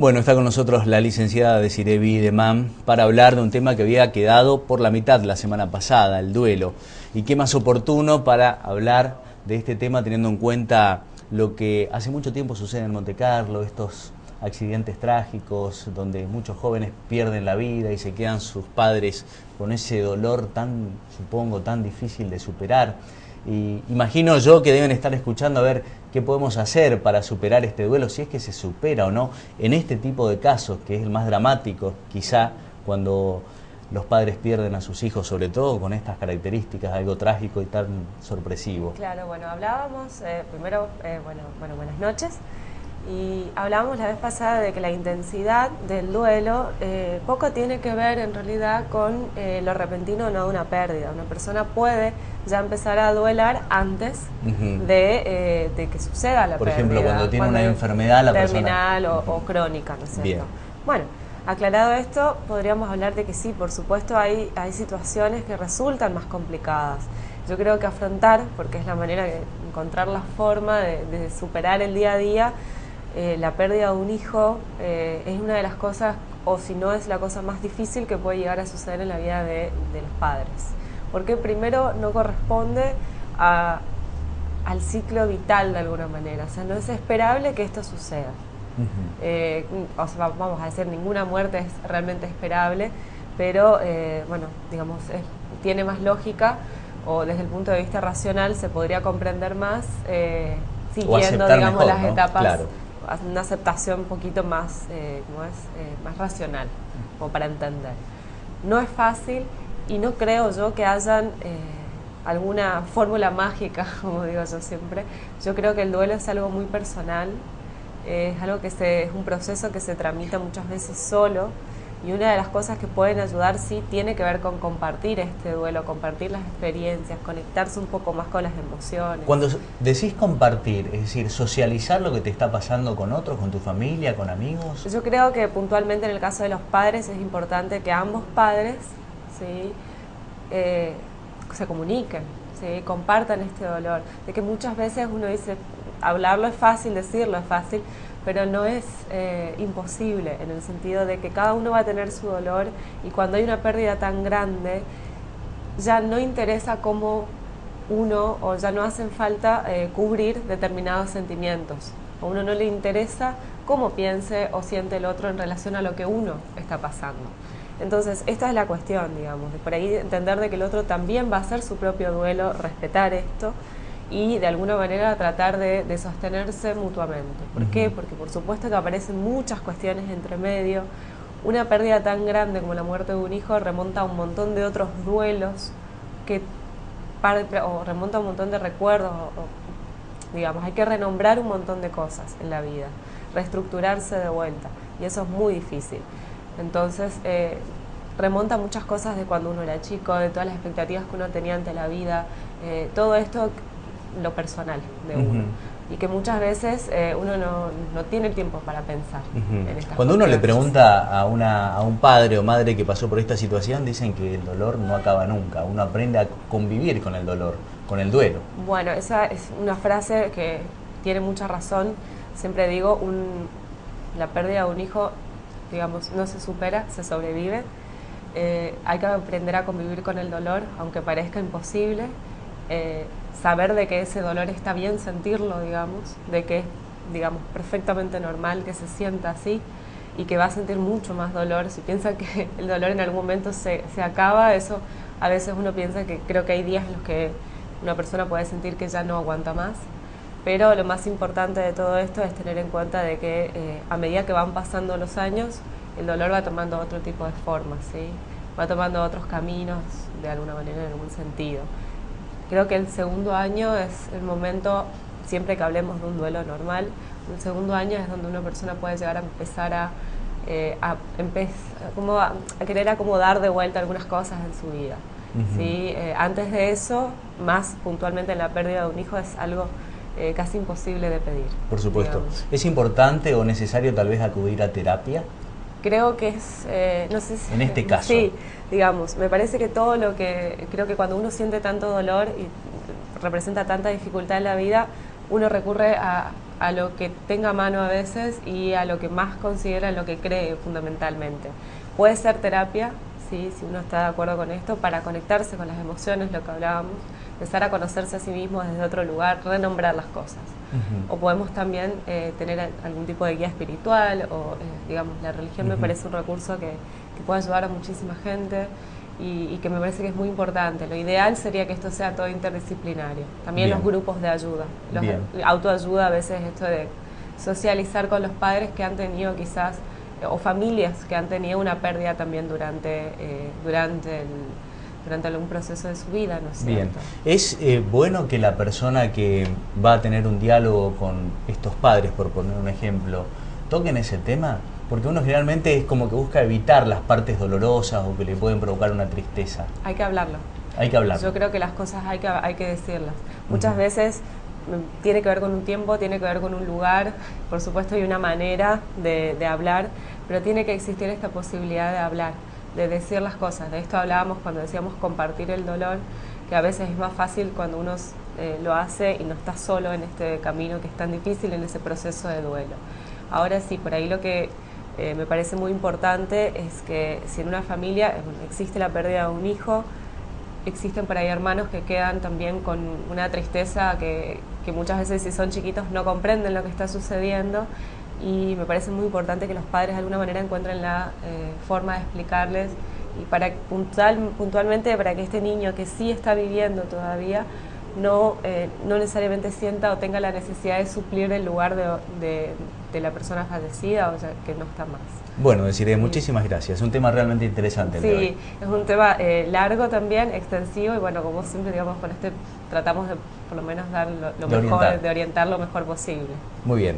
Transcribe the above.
Bueno, está con nosotros la licenciada Desiree Bideman para hablar de un tema que había quedado por la mitad la semana pasada, el duelo. Y qué más oportuno para hablar de este tema teniendo en cuenta lo que hace mucho tiempo sucede en Montecarlo, estos accidentes trágicos donde muchos jóvenes pierden la vida y se quedan sus padres con ese dolor tan, supongo, tan difícil de superar. Y imagino yo que deben estar escuchando a ver qué podemos hacer para superar este duelo, si es que se supera o no, en este tipo de casos, que es el más dramático, quizá cuando los padres pierden a sus hijos, sobre todo con estas características, algo trágico y tan sorpresivo. Claro, bueno, hablábamos, primero, buenas noches, y hablábamos la vez pasada de que la intensidad del duelo poco tiene que ver en realidad con lo repentino o no de una pérdida. Una persona puede ya empezar a duelar antes de que suceda la pérdida. Por ejemplo, cuando tiene una enfermedad la persona... terminal o crónica, ¿no es cierto? Bien. Bueno, aclarado esto, podríamos hablar de que sí, por supuesto hay situaciones que resultan más complicadas. Yo creo que afrontar, porque es la manera de encontrar la forma de superar el día a día, la pérdida de un hijo es una de las cosas, o si no es la cosa más difícil que puede llegar a suceder en la vida de los padres. Porque primero no corresponde al ciclo vital de alguna manera, o sea, no es esperable que esto suceda. O sea, vamos a decir, ninguna muerte es realmente esperable, pero bueno, digamos, tiene más lógica, o desde el punto de vista racional se podría comprender más siguiendo, digamos, mejor, las etapas. Claro. Una aceptación un poquito más, más racional, como para entender. No es fácil y no creo yo que hayan alguna fórmula mágica, como digo yo siempre. Yo creo que el duelo es algo muy personal, es algo que es un proceso que se tramita muchas veces solo, y una de las cosas que pueden ayudar sí tiene que ver con compartir este duelo, compartir las experiencias, conectarse un poco más con las emociones. Cuando decís compartir, es decir, socializar lo que te está pasando con otros, con tu familia, con amigos. Yo creo que puntualmente en el caso de los padres es importante que ambos padres, ¿sí?, se comuniquen, ¿sí?, compartan este dolor. De que muchas veces uno dice, hablarlo es fácil, decirlo es fácil, pero no es imposible, en el sentido de que cada uno va a tener su dolor, y cuando hay una pérdida tan grande ya no interesa cómo uno, o ya no hacen falta cubrir determinados sentimientos. A uno no le interesa cómo piense o siente el otro en relación a lo que uno está pasando. Entonces esta es la cuestión, digamos, de por ahí entender de que el otro también va a hacer su propio duelo, respetar esto y de alguna manera tratar de sostenerse mutuamente. ¿Por qué? Porque por supuesto que aparecen muchas cuestiones entre medio. Una pérdida tan grande como la muerte de un hijo remonta a un montón de otros duelos, o remonta a un montón de recuerdos, digamos, hay que renombrar un montón de cosas en la vida, reestructurarse de vuelta, y eso es muy difícil. Entonces remonta a muchas cosas de cuando uno era chico, de todas las expectativas que uno tenía ante la vida, todo esto, lo personal de uno, y que muchas veces uno no tiene tiempo para pensar en estas Cuando uno le pregunta a un padre o madre que pasó por esta situación, dicen que el dolor no acaba nunca, uno aprende a convivir con el dolor, con el duelo. Bueno, esa es una frase que tiene mucha razón. Siempre digo, la pérdida de un hijo, digamos, no se supera, se sobrevive. Hay que aprender a convivir con el dolor, aunque parezca imposible. Saber de que ese dolor está bien sentirlo, digamos, de que es, digamos, perfectamente normal que se sienta así, y que va a sentir mucho más dolor. Si piensa que el dolor en algún momento se acaba, eso a veces uno piensa que creo que hay días en los que una persona puede sentir que ya no aguanta más, pero lo más importante de todo esto es tener en cuenta de que a medida que van pasando los años, el dolor va tomando otro tipo de formas, ¿sí? Va tomando otros caminos de alguna manera, en algún sentido. Creo que el segundo año es el momento, siempre que hablemos de un duelo normal, el segundo año es donde una persona puede llegar a empezar a querer acomodar de vuelta algunas cosas en su vida. ¿Sí? Antes de eso, más puntualmente en la pérdida de un hijo, es algo casi imposible de pedir. Por supuesto. Digamos. ¿Es importante o necesario tal vez acudir a terapia? Creo que es, no sé si... En este caso. Sí, digamos, me parece que creo que cuando uno siente tanto dolor y representa tanta dificultad en la vida, uno recurre a a lo que tenga a mano a veces y a lo que más considera, en lo que cree fundamentalmente. Puede ser terapia, ¿sí? Si uno está de acuerdo con esto, para conectarse con las emociones, lo que hablábamos, empezar a conocerse a sí mismo desde otro lugar, renombrar las cosas. O podemos también tener algún tipo de guía espiritual, o digamos, la religión me parece un recurso que puede ayudar a muchísima gente y que me parece que es muy importante. Lo ideal sería que esto sea todo interdisciplinario. También los grupos de ayuda, autoayuda, a veces esto de socializar con los padres que han tenido quizás, o familias que han tenido una pérdida también durante algún proceso de su vida, ¿no es cierto? Bien. ¿Es bueno que la persona que va a tener un diálogo con estos padres, por poner un ejemplo, toquen ese tema? Porque uno generalmente es como que busca evitar las partes dolorosas o que le pueden provocar una tristeza. Hay que hablarlo. Hay que hablarlo. Yo creo que las cosas hay que decirlas. Muchas veces tiene que ver con un tiempo, tiene que ver con un lugar, por supuesto hay una manera de hablar, pero tiene que existir esta posibilidad de hablar, de decir las cosas. De esto hablábamos cuando decíamos compartir el dolor, que a veces es más fácil cuando uno lo hace y no está solo en este camino que es tan difícil, en ese proceso de duelo. Ahora sí, por ahí lo que me parece muy importante es que si en una familia existe la pérdida de un hijo, existen por ahí hermanos que quedan también con una tristeza que muchas veces, si son chiquitos, no comprenden lo que está sucediendo, y me parece muy importante que los padres de alguna manera encuentren la forma de explicarles, y para puntualmente para que este niño que sí está viviendo todavía no necesariamente sienta o tenga la necesidad de suplir el lugar de la persona fallecida, o sea, que no está más. Bueno, Desiree, muchísimas gracias. Es un tema realmente interesante. Sí, es un tema largo también, extensivo, y bueno, como siempre, digamos, con tratamos de por lo menos dar lo mejor, de orientar lo mejor posible. Muy bien.